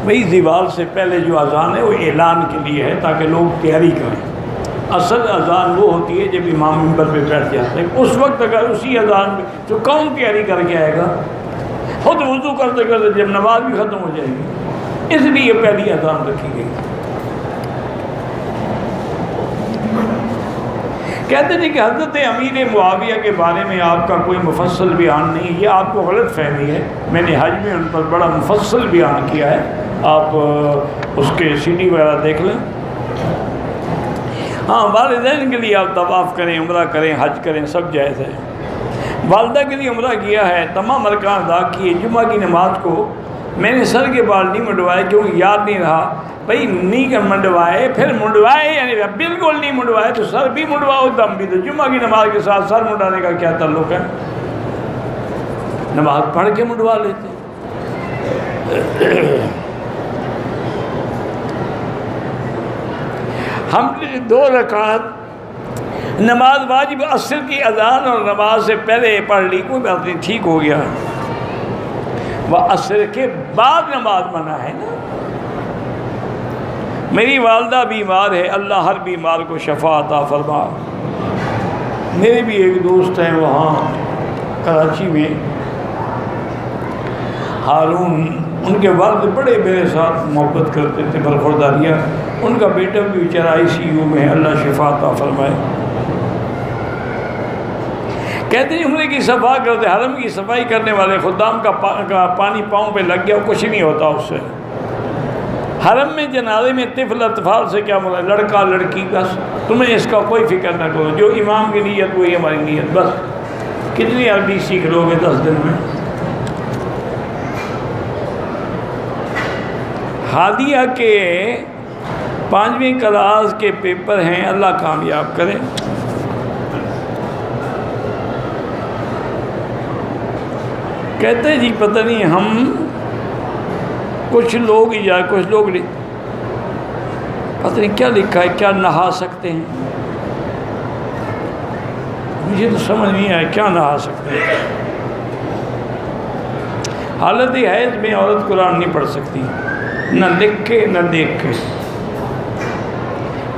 بھئی زوال سے پہلے جو اذان ہے وہ اعلان کے لیے ہے تاکہ لوگ تیاری کریں. اصل اذان وہ ہوتی ہے جب امام منبر پہ بیٹھ جاتے ہیں. اس وقت اگر اسی اذان میں تو کون تیاری کر کے آئے گا؟ خود وضو کرتے کرتے جب نماز بھی ختم ہو جائے گی، اس لیے پہلی اذان رکھی گئی. کہتے ہیں کہ حضرت امیر معاویہ کے بارے میں آپ کا کوئی مفصل بیان نہیں، یہ آپ کو غلط فہمی ہے. میں نے حج میں ان پر بڑا مفصل بیان کیا ہے، آپ اس کے سی ڈی وغیرہ دیکھ لیں. ہاں، والدین کے لیے آپ طواف کریں، عمرہ کریں، حج کریں، سب جائز ہے. والدہ کے لیے عمرہ کیا ہے، تمام ارکان ادا کیے. جمعہ کی نماز کو میں نے سر کے بال نہیں منڈوائے کیونکہ یاد نہیں رہا. بھائی نہیں منڈوائے، پھر منڈوائے یعنی بالکل نہیں منڈوائے تو سر بھی منڈواؤ، دم بھی. تو جمعہ کی نماز کے ساتھ سر منڈانے کا کیا تعلق ہے؟ نماز پڑھ کے منڈوا لیتے. ہم نے 2 رکعت نماز واجب عصر کی اذان اور نماز سے پہلے پڑھ لی، کوئی بات نہیں، ٹھیک ہو گیا. وہ عصر کے بعد نماز منع ہے نا. میری والدہ بیمار ہے، اللہ ہر بیمار کو شفا عطا فرما. میرے بھی ایک دوست ہیں وہاں کراچی میں، ہارون، ان کے والد بڑے میرے ساتھ محبت کرتے تھے، برخورداریہ. ان کا بیٹا بھی بیچارہ ICU میں ہے، اللہ شفا عطا فرمائے. کہتے ہیں عمرے کی صفا کرتے، حرم کی صفائی کرنے والے خدام کا پانی پاؤں پہ لگ گیا، کچھ نہیں ہوتا اس سے. حرم میں جنازے میں طفل اطفال سے کیا مراد؟ لڑکا لڑکی، بس تمہیں اس کا کوئی فکر نہ کرو. جو امام کی نیت وہی ہماری نیت. بس کتنی عربی سیکھ لو گے 10 دن میں؟ ہادیہ کے 5ویں کلاس کے پیپر ہیں، اللہ کامیاب کرے. کہتے ہیں جی پتہ نہیں ہم کچھ لوگ پتہ نہیں کیا لکھا ہے، کیا نہا سکتے ہیں. مجھے تو سمجھ نہیں آیا کیا نہا سکتے ہیں. حالت حیض میں عورت قرآن نہیں پڑھ سکتی، نہ لکھ کے نہ دیکھ کے.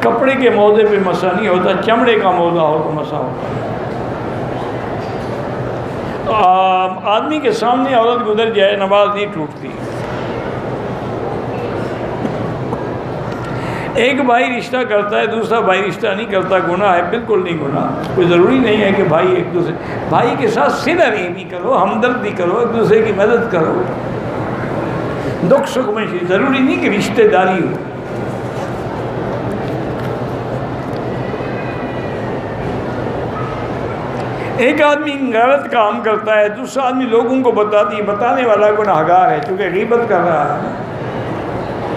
کپڑے کے موضع پہ مسا نہیں ہوتا، چمڑے کا موضع ہو تو مسا ہوتا ہے. آدمی کے سامنے عورت گزر جائے نماز نہیں ٹوٹتی. ایک بھائی رشتہ کرتا ہے، دوسرا بھائی رشتہ نہیں کرتا، گناہ ہے؟ بالکل نہیں گناہ. کوئی ضروری نہیں ہے کہ بھائی ایک دوسرے بھائی کے ساتھ صلہ رحمی کرو، ہمدردی کرو، ایک دوسرے کی مدد کرو، دکھ سکھ میں. ضروری نہیں کہ رشتہ داری ہو. ایک آدمی غلط کام کرتا ہے، دوسرا آدمی لوگوں کو بتانے والا گناہگار ہے چونکہ غیبت کر رہا ہے.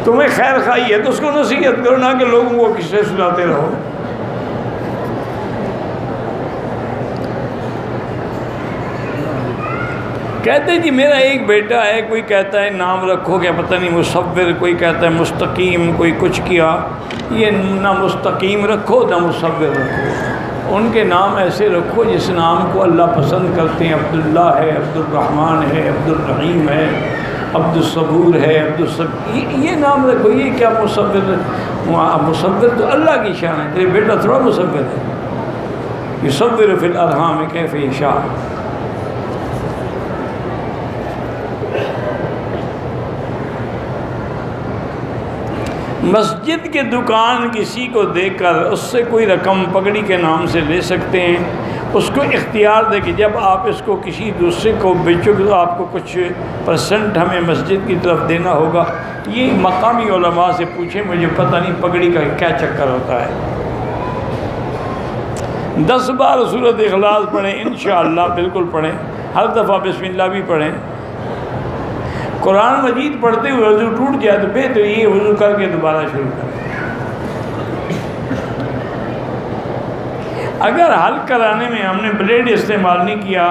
تمہیں خیر خواہی ہے تو اس کو نصیحت کرو، نہ کہ لوگوں کو قصے سناتے رہو. کہتے جی میرا ایک بیٹا ہے، کوئی کہتا ہے نام رکھو کہ پتہ نہیں مصور، کوئی کہتا ہے مستقیم، کوئی کچھ کیا. یہ نہ مستقیم رکھو نہ مصور رکھو، ان کے نام ایسے رکھو جس نام کو اللہ پسند کرتے ہیں. عبداللہ ہے، عبد الرحمن ہے، عبد الرحیم ہے، عبد الصبور ہے، یہ نام رکھو. یہ کیا مصور؟ مصور تو اللہ کی شان ہے، تیرے بیٹا تھوڑا مصور ہے. یصور فی الارحام کیف یشاء. مسجد کے دکان کسی کو دے کر اس سے کوئی رقم پگڑی کے نام سے لے سکتے ہیں. اس کو اختیار دے کہ جب آپ اس کو کسی دوسرے کو بیچو گے تو آپ کو کچھ % ہمیں مسجد کی طرف دینا ہوگا. یہ مقامی علماء سے پوچھیں، مجھے پتہ نہیں پگڑی کا کیا چکر ہوتا ہے. 10 بار سورۃ اخلاص پڑھیں انشاءاللہ، بالکل پڑھیں. ہر دفعہ بسم اللہ بھی پڑھیں. قرآن مجید پڑھتے ہوئے وضو ٹوٹ جائے تو بہتر یہ وضو کر کے دوبارہ شروع کریں. اگر حل کرانے میں ہم نے بلیڈ استعمال نہیں کیا،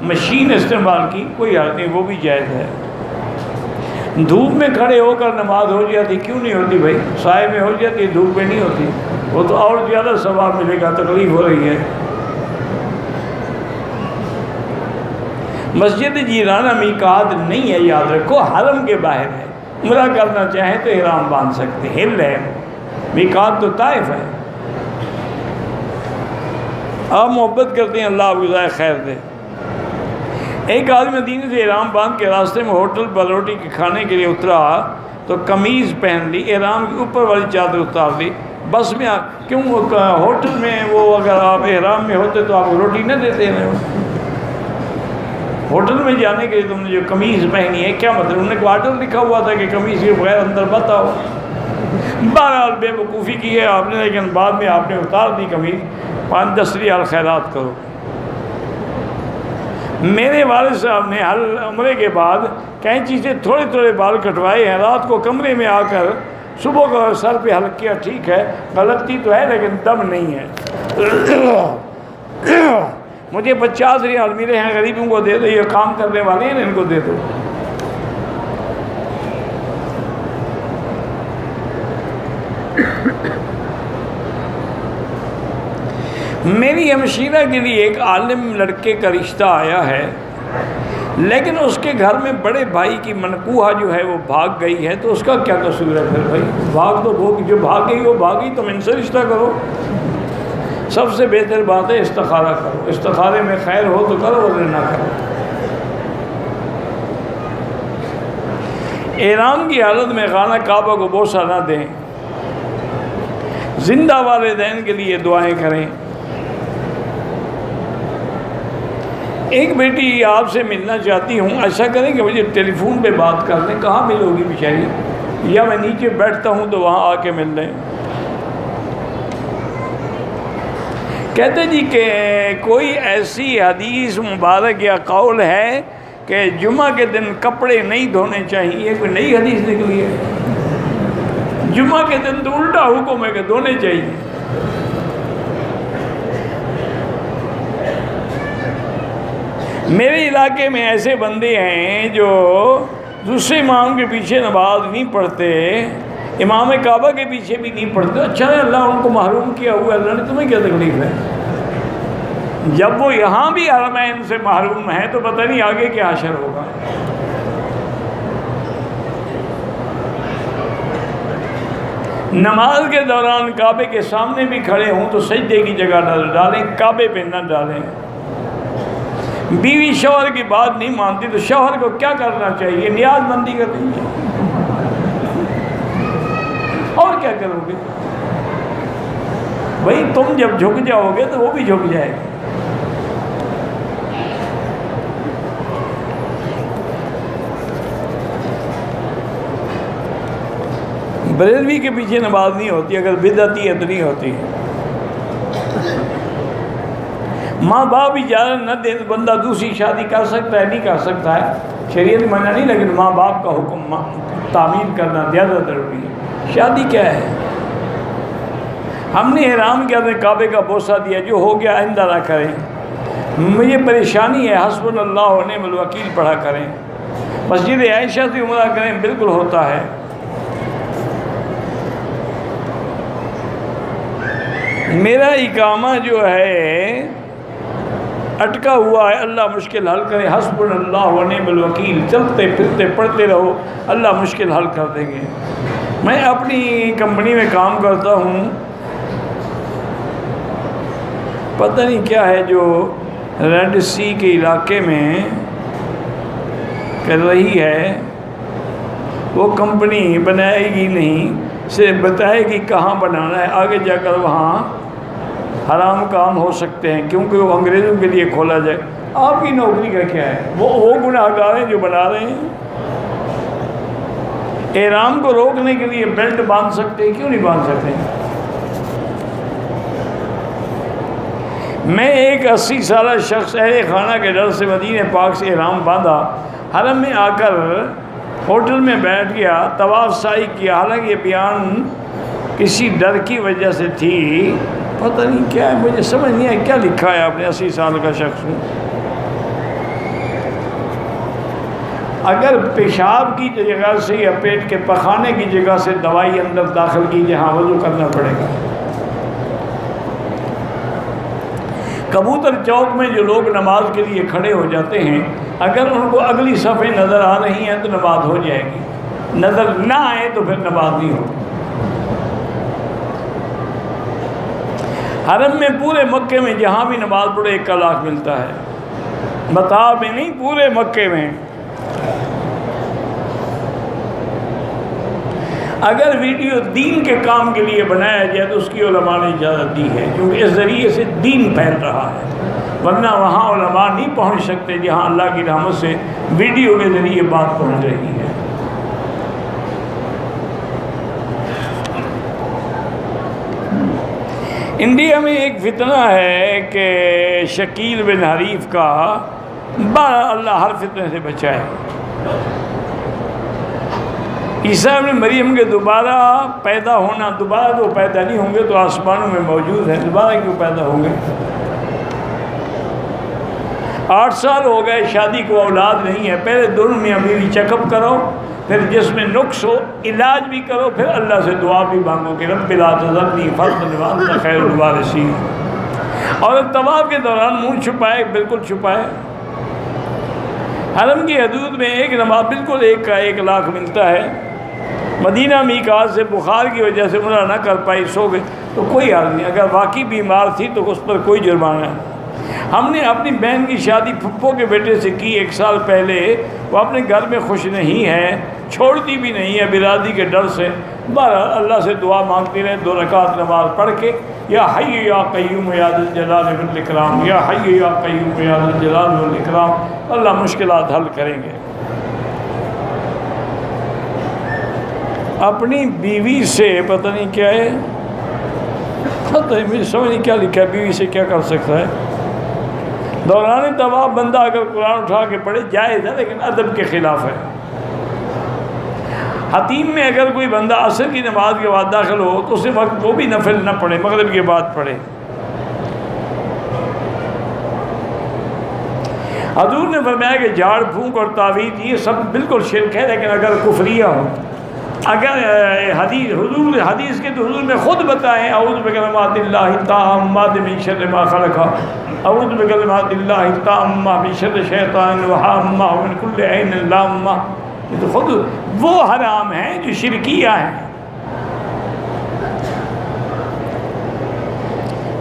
مشین استعمال کی، کوئی حل نہیں، وہ بھی جائز ہے. دھوپ میں کھڑے ہو کر نماز ہو جاتی، کیوں نہیں ہوتی بھائی؟ سائے میں ہو جاتی، دھوپ میں نہیں ہوتی. وہ تو اور زیادہ ثواب ملے گا، تکلیف ہو رہی ہے. مسجد جیرانہ میقات نہیں ہے، یاد رکھو، حرم کے باہر ہے. عمرہ کرنا چاہیں تو احرام باندھ سکتے ہیں، ہل ہے، میقات تو طائف ہے۔ آپ محبت کرتے ہیں، اللہ آپ کو جزائے خیر دے۔ ایک آدمی مدینے سے احرام باندھ کے راستے میں ہوٹل پر روٹی کے کھانے کے لیے اترا تو قمیض پہن لی، احرام کی اوپر والی چادر اتار لی۔ بس میں کیوں ہوٹل میں وہ اگر آپ احرام میں ہوتے تو آپ کو روٹی نہ دیتے ہیں؟ ہوٹل میں جانے کے لیے تم نے جو قمیض پہنی ہے کیا مطلب؟ انہوں نے کوارٹر لکھا ہوا تھا کہ قمیض کے بغیر اندر مت آؤ۔ بہرحال بے وقوفی کی ہے آپ نے، لیکن بعد میں آپ نے اتار دی قمیض۔ 5-10 ریال خیرات کرو۔ میرے والد صاحب نے عمرے کے بعد کینچی سے تھوڑے تھوڑے بال کٹوائے ہیں، رات کو کمرے میں آ کر صبح کو سر پہ حلق کیا، ٹھیک ہے غلطی تو ہے لیکن دم نہیں ہے۔ مجھے 50 ریال ملے ہیں، غریبوں کو دے دو، یہ کام کرنے والے ہیں ان کو دے دو۔ میری ہمشیرہ کے لیے ایک عالم لڑکے کا رشتہ آیا ہے، لیکن اس کے گھر میں بڑے بھائی کی منقوہہ جو ہے وہ بھاگ گئی ہے، تو اس کا کیا قصور ہے پھر بھائی؟ بھاگ تو وہ جو بھاگ گئی وہ بھاگی، تم ان سے رشتہ کرو۔ سب سے بہتر بات ہے استخارہ کرو، استخارے میں خیر ہو تو کرو اور نہ کرو۔ احرام کی حالت میں خانہ کعبہ کو بوسہ نہ دیں، زندہ والدین کے لیے دعائیں کریں۔ ایک بیٹی آپ سے ملنا چاہتی ہوں، ایسا کریں کہ مجھے ٹیلی فون پہ بات کر لیں۔ کہاں ملو گی بیچاری؟ یا میں نیچے بیٹھتا ہوں تو وہاں آ کے مل لیں۔ کہتے جی کہ کوئی ایسی حدیث مبارک یا قول ہے کہ جمعہ کے دن کپڑے نہیں دھونے چاہیے؟ کوئی نئی حدیث نکلی ہے؟ جمعہ کے دن تو الٹا حکم ہے کہ دھونے چاہیے۔ میرے علاقے میں ایسے بندے ہیں جو دوسرے امام کے پیچھے نماز نہیں پڑھتے، امام کعبہ کے پیچھے بھی نہیں پڑھتے۔ اچھا ہے، اللہ ان کو محروم کیا ہوا ہے، اللہ نے تمہیں کیا تکلیف ہے؟ جب وہ یہاں بھی حرمین سے محروم ہیں تو پتہ نہیں آگے کیا حشر ہوگا۔ نماز کے دوران کعبے کے سامنے بھی کھڑے ہوں تو سجدے کی جگہ نہ ڈالیں، کعبے پہ نہ ڈالیں۔ بیوی شوہر کی بات نہیں مانتی تو شوہر کو کیا کرنا چاہیے؟ نیاز مندی کرنی چاہیے، اور کیا کرو گے بھائی؟ تم جب جھک جاؤ گے تو وہ بھی جھک جائے گا۔ بریلوی کے پیچھے نماز نہیں ہوتی، اگر بدعتی ہے تو نہیں ہوتی۔ ماں باپ اجازت نہ دے تو بندہ دوسری شادی کر سکتا ہے؟ نہیں کر سکتا ہے، شریعت منع نہیں، لیکن ماں باپ کا حکم تعمیل کرنا زیادہ ضروری ہے۔ شادی کیا ہے؟ ہم نے احرام کیا، کعبے کا بوسہ دیا، جو ہو گیا آئندہ نہ کریں۔ مجھے پریشانی ہے، حسبنا اللہ و نعم الوکیل پڑھا کریں، مسجد عائشہ سے عمرہ کریں، بالکل ہوتا ہے۔ میرا اقامہ جو ہے اٹکا ہوا ہے، اللہ مشکل حل کرے، حسبنا اللہ و نعم الوکیل، چلتے پھرتے پڑھتے رہو، اللہ مشکل حل کر دیں گے۔ میں اپنی کمپنی میں کام کرتا ہوں، پتہ نہیں کیا ہے جو ریڈ سی کے علاقے میں کر رہی ہے، وہ کمپنی بنائے گی نہیں، صرف بتائے گی کہاں بنانا ہے، آگے جا کر وہاں حرام کام ہو سکتے ہیں کیونکہ وہ انگریزوں کے لیے کھولا جائے۔ آپ کی نوکری کا کیا ہے؟ وہ گناہ گار ہیں جو بنا رہے ہیں۔ احرام کو روکنے کے لیے بیلٹ باندھ سکتے ہیں، کیوں نہیں باندھ سکتے؟ میں ایک 80 سالہ شخص اہل خانہ کے ڈر سے مدینہ پاک سے احرام باندھا، حرم میں آ کر ہوٹل میں بیٹھ گیا، طواف سعی کیا، حالانکہ یہ بیان کسی ڈر کی وجہ سے تھی، پتہ نہیں کیا ہے، مجھے سمجھ نہیں آیا کیا لکھا ہے آپ نے۔ 80 سال کا شخص ہوں، اگر پیشاب کی جگہ سے یا پیٹ کے پخانے کی جگہ سے دوائی اندر داخل کی جہاں وضو کرنا پڑے گا۔ کبوتر چوک میں جو لوگ نماز کے لیے کھڑے ہو جاتے ہیں، اگر ان کو اگلی صفیں نظر آ رہی ہیں تو نماز ہو جائے گی۔ نظر نہ آئے تو پھر نماز نہیں ہو۔ حرم میں پورے مکے میں جہاں بھی نماز پڑھے 1 لاکھ ملتا ہے، متاع میں نہیں، پورے مکے میں۔ اگر ویڈیو دین کے کام کے لیے بنایا جائے تو اس کی علماء نے اجازت دی ہے، کیونکہ اس ذریعے سے دین پھیل رہا ہے، ورنہ وہاں علماء نہیں پہنچ سکتے جہاں اللہ کی رحمت سے ویڈیو کے ذریعے بات پہنچ رہی ہے۔ انڈیا میں ایک فتنہ ہے کہ شکیل بن حریف کا، اللہ ہر فتنے سے بچائے۔ عیسیٰ ابن مریم کے دوبارہ پیدا ہونا، دوبارہ تو پیدا نہیں ہوں گے، تو آسمانوں میں موجود ہیں، دوبارہ کیوں پیدا ہوں گے؟ 8 سال ہو گئے شادی کو، اولاد نہیں ہے، پہلے دونوں میاں بیوی چیک اپ کرو، پھر جس میں نقص ہو علاج بھی کرو، پھر اللہ سے دعا بھی مانگو کہ رب لا تذرنی فردا وانت خیر الوارثین۔ اور طواف کے دوران منہ چھپائے، بالکل چھپائے۔ حرم کی حدود میں ایک نماز بالکل 1 کا 1 لاکھ ملتا ہے۔ مدینہ میقات سے بخار کی وجہ سے عمرہ نہ کر پائی، سو گئے تو کوئی حال نہیں، اگر واقعی بیمار تھی تو اس پر کوئی جرمانہ ہے۔ ہم نے اپنی بہن کی شادی پھپھو کے بیٹے سے کی 1 سال پہلے، وہ اپنے گھر میں خوش نہیں ہے، چھوڑتی بھی نہیں ہے برادری کے ڈر سے، بہرحال اللہ سے دعا مانگتے رہے، 2 رکعت نماز پڑھ کے، یا حی یا قیوم یا ذا الجلال والاکرام، یا حی یا قیوم یا ذا الجلال والاکرام، اللہ مشکلات حل کریں گے۔ اپنی بیوی سے پتہ نہیں کیا ہے، پتہ نہیں، مجھے سمجھ نہیں کیا لکھا ہے، بیوی سے کیا کر سکتا ہے۔ دوران طواف بندہ اگر قرآن اٹھا کے پڑھے جائز ہے، لیکن ادب کے خلاف ہے۔ حتیم میں اگر کوئی بندہ عصر کی نماز کے بعد داخل ہو تو اسی وقت وہ بھی نفل نہ پڑھے، مغرب کے بعد پڑھے۔ حضور نے فرمایا کہ جھاڑ پھونک اور تعویذ یہ سب بالکل شرک ہے، لیکن اگر کفریہ ہو، اگر حدیث کے تو حضور نے خود بتائیں اعوذ بکلمات اللہ التامات من شر ما خلق، اعوذ بکلمات اللہ التامات من شر شیطان وہامہ ومن کل عین لامہ، یہ تو خود وہ حرام ہیں جو شرکیہ ہیں۔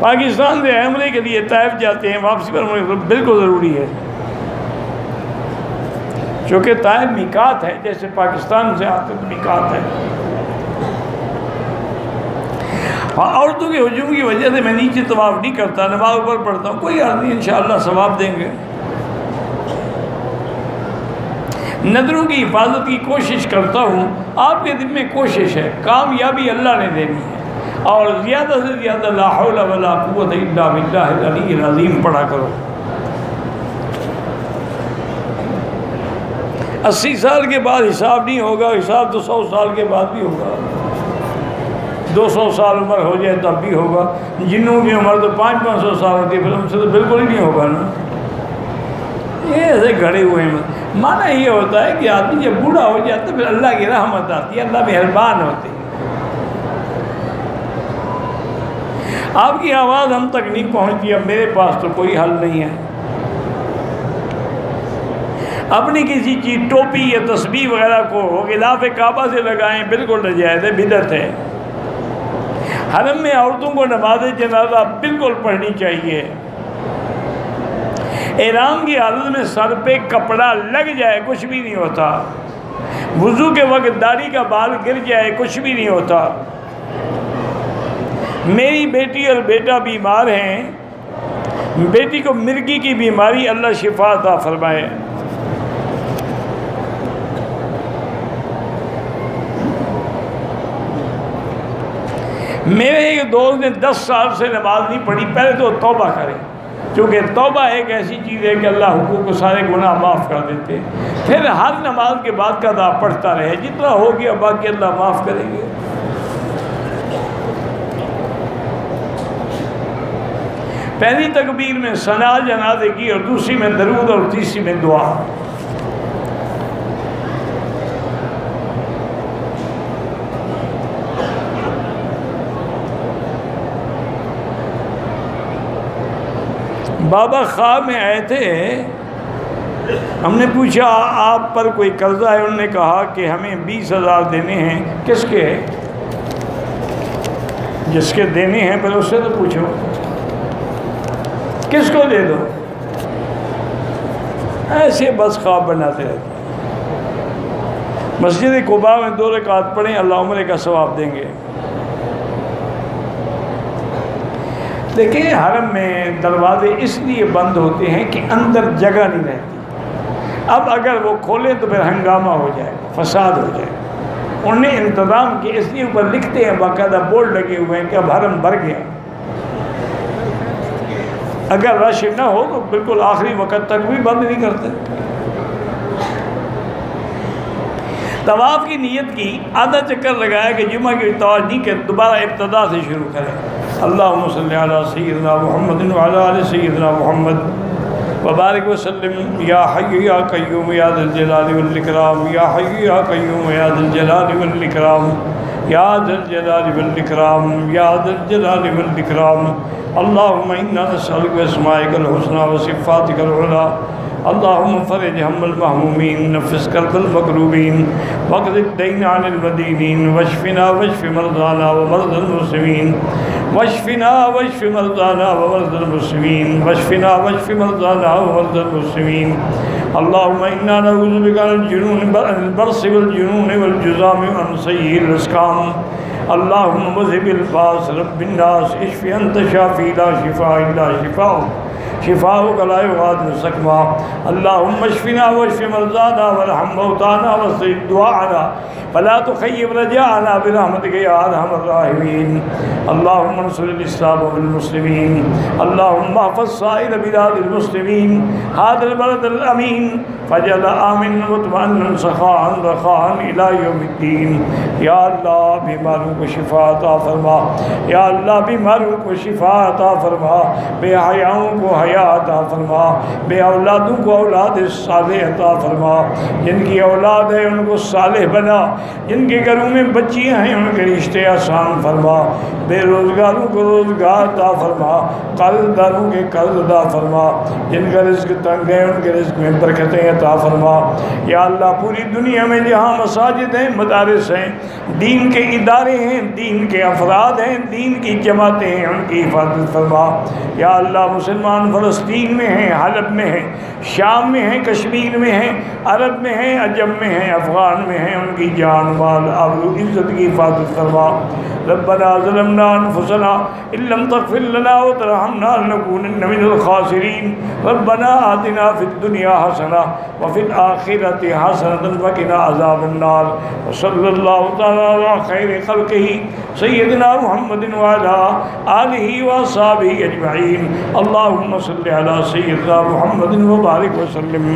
پاکستان سے عمرے کے لیے طائف جاتے ہیں، واپسی پر عمرے بالکل ضروری ہے، چونکہ طائف میقات ہے، جیسے پاکستان سے آتے میقات ہے۔ عورتوں کے ہجوم کی وجہ سے میں نیچے طواف نہیں کرتا، نماز اوپر پڑھتا ہوں، کوئی آدمی انشاءاللہ ثواب دیں گے۔ نظروں کی حفاظت کی کوشش کرتا ہوں، آپ کے دل میں کوشش ہے، کامیابی اللہ نے دینی ہے، اور زیادہ سے زیادہ لا حول ولا قوت الا باللہ العلی العظیم پڑھا کرو۔ 80 سال کے بعد حساب نہیں ہوگا، حساب تو 100 سال کے بعد بھی ہوگا، 200 سال عمر ہو جائے تب بھی ہوگا۔ جنوں کی عمر تو 500-500 سال ہوتی ہے، پھر ان سے تو بالکل ہی نہیں ہوگا نا۔ یہ ایسے گھڑے ہوئے ہیں، معنی یہ ہوتا ہے کہ آدمی جب بوڑھا ہو جاتا ہے پھر اللہ کی رحمت آتی ہے، اللہ مہربان ہوتے ہیں۔ آپ کی آواز ہم تک نہیں پہنچتی، اب میرے پاس تو کوئی حل نہیں ہے۔ اپنی کسی چیز ٹوپی یا تسبیح وغیرہ کو غلاف کعبہ سے لگائیں، بالکل ناجائز ہے، بدعت ہے۔ حرم میں عورتوں کو نماز جنازہ بالکل پڑھنی چاہیے۔ احرام کی حالت میں سر پہ کپڑا لگ جائے کچھ بھی نہیں ہوتا، وضو کے وقت داڑھی کا بال گر جائے کچھ بھی نہیں ہوتا۔ میری بیٹی اور بیٹا بیمار ہیں، بیٹی کو مرگی کی بیماری، اللہ شفا عطا فرمائے۔ میرے ایک دوست نے 10 سال سے نماز نہیں پڑھی، پہلے تو توبہ کرے، کیونکہ توبہ ایک ایسی چیز ہے کہ اللہ حقوق کو سارے گناہ معاف کر دیتے، پھر ہر نماز کے بعد کا ادا پڑھتا رہے، جتنا ہو گیا باقی اللہ معاف کریں گے۔ پہلی تکبیر میں ثنا جنازے کی، اور دوسری میں درود، اور تیسری میں دعا۔ بابا خواب میں آئے تھے ہم نے پوچھا آپ پر کوئی قرضہ ہے؟ انہوں نے کہا کہ ہمیں 20,000 دینے ہیں۔ کس کے؟ جس کے دینے ہیں پہلے اس سے تو پوچھو کس کو دے دو۔ ایسے بس خواب بناتے رہتے۔ مسجد قباء میں 2 رکعت پڑھیں، اللہ عمرے کا ثواب دیں گے۔ دیکھیں حرم میں دروازے اس لیے بند ہوتے ہیں کہ اندر جگہ نہیں رہتی۔ اب اگر وہ کھولیں تو پھر ہنگامہ ہو جائے، فساد ہو جائے۔ انہوں نے انتظام کی، اس لیے اوپر لکھتے ہیں، باقاعدہ بورڈ لگے ہوئے ہیں کہ اب حرم بھر گیا۔ اگر رش نہ ہو تو بالکل آخری وقت تک بھی بند نہیں کرتے۔ طواف کی نیت کی، آدھا چکر لگایا کہ جمعہ کی طواف نہیں کہ دوبارہ ابتدا سے شروع کریں۔ اللہم صلی علی سیدنا محمد وعلی آل سیدنا محمد وبارک وسلم یا حی یا قیوم یا ذا الجلال والاکرام یا حی یا قیوم یا ذا الجلال والاکرام یا ذا الجلال والاکرام یا ذا الجلال والاکرام اللہم انا نسألک باسمائک الحسنى وصفاتک العلی اللہم فرج ہم المہمومین نفس کرب المکروبین واقض الدین عن المدینین واشفنا واشف مرضانا ومرضى المسلمین واشفنا واشف مرضانا ومرضى المسلمین واشفنا واشف مرضانا ومرضى المسلمین اللہم انا نعوذ بک من البرص والجنون والجذام ومن سیء الاسقام اللہم مذہب الباس رب الناس اشف انت شافی لا شفاء الا شفاءک شفاءک لا یغادر سقما اللہم اشفنا واشف مرضانا وارحم موتانا واستجب دعاءنا فلا تخيب رجاءنا برحمتك يا ارحم الراحمين اللهم انصر الاسلام والمسلمين اللهم احفظ سائر بلاد المسلمين هذا البلد الامين فاجعل آمنا مطمئنا سخاء رخاء الى يوم الدين یا اللہ بیماروں کو شفا عطا فرما یا اللہ بیماروں کو شفا عطا فرما بے حیاؤں کو حیا عطا فرما بے اولادوں کو اولاد صالح عطا فرما جن کی اولاد ہے ان کو صالح بنا جن کے گھروں میں بچیاں ہیں ان کے رشتے آسان فرما بے روزگاروں کو روزگار عطا فرما قرض داروں کے قرض عطا فرما جن کا رزق تنگ ہے ان کے رزق میں برکتیں عطا فرما یا اللہ پوری دنیا میں جہاں مساجد ہیں مدارس ہیں دین کے ادارے ہیں دین کے افراد ہیں دین کی جماعتیں ہیں ان کی حفاظت فرما یا اللہ مسلمان فلسطین میں ہیں حلب میں ہیں شام میں ہیں کشمیر میں ہیں عرب میں ہیں عجم میں ہیں افغان میں ہیں ان کی جان مال آبرو عزت کی حفاظت فرما ربنا ظلمنا انفسنا ان لم تغفر لنا وترحمنا لنكونن من الخاسرین ربنا آتنا فی الدنیا حسنہ وفی الآخرۃ حسنۃ وقنا عذاب النار وصلی اللہ تعالی علی خیر خلقہ سیدنا محمد وعلی آلہ وصحبہ اجمعین اللہم صلی علی سیدنا محمد وبارک وسلم